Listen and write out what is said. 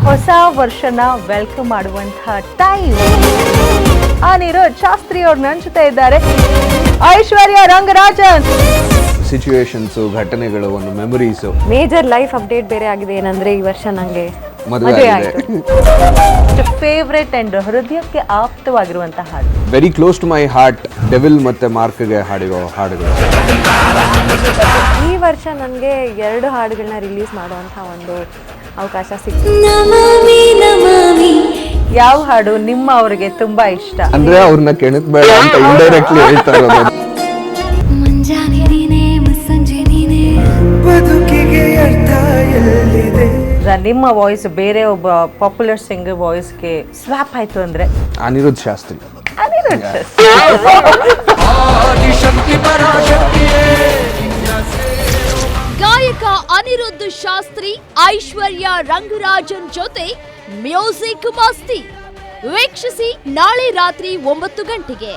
ಹೊಸ ವರ್ಷನ ವೆಲ್ಕಮ್ ಮಾಡುವಂತಹ ಟೈಮ್. ಅನಿರುದ್ಧ್ ಶಾಸ್ತ್ರಿ ಅವ್ರು ನನ್ನ ಜೊತೆ ಇದ್ದಾರೆ. ಐಶ್ವರ್ಯ ರಂಗರಾಜನ್. ಸಿಚುವೇಶನ್ಸು, ಘಟನೆಗಳು, ಒಂದು ಮೆಮೊರೀಸು. ಮೇಜರ್ ಲೈಫ್ ಅಪ್ಡೇಟ್ ಬೇರೆ ಆಗಿದೆ ಏನಂದ್ರೆ ಈ ವರ್ಷ ನಂಗೆ ಮದುವೆ ಆಗಿದೆ. ಫೇವ್ರೆಟ್ ಅಂಡ್ ಹೃದಯಕ್ಕೆ ಆಪ್ತವಾಗಿರುವಂತಹ ಹಾಡು. Very close to my heart, Devil ಮತ್ತೆ ಮಾರ್ಕ್ಗೆ ಹಾಡಿರೋ ಹಾಡುಗಳು. ಈ ವರ್ಷ ನನಗೆ 2 ಹಾಡುಗಳನ್ನ ರಿಲೀಸ್ ಮಾಡುವಂಥ ಒಂದು ಅವಕಾಶ ಸಿಕ್ತು. ಯಾವ ಹಾಡು ನಿಮ್ಮ ಅವರಿಗೆ ತುಂಬಾ ಇಷ್ಟ? ಅಂದ್ರೆ ಅವ್ರನ್ನ ಕೆಣಕ್ಬೇಡ ಅಂತ ಇಂಡೈರೆಕ್ಟ್ಲಿ ಹೇಳ್ತಾ ಇರೋದು. ನಿಮ್ಮ ವಾಯ್ಸ್ ಬೇರೆ ಒಬ್ಬ ಪಾಪ್ಯುಲರ್ ಸಿಂಗರ್ ವಾಯ್ಸ್ಗೆ ಸ್ವಾಪ್ ಆಯ್ತು ಅಂದ್ರೆ? ಅನಿರುದ್ಧ್ ಶಾಸ್ತ್ರಿ. ಗಾಯಕ ಅನಿರುದ್ಧ್ ಶಾಸ್ತ್ರಿ ಐಶ್ವರ್ಯ ರಂಗರಾಜನ್ ಜೊತೆ ಮ್ಯೂಸಿಕ್ ಮಸ್ತಿ ವೀಕ್ಷಿಸಿ ನಾಳೆ ರಾತ್ರಿ 9 ಗಂಟೆಗೆ.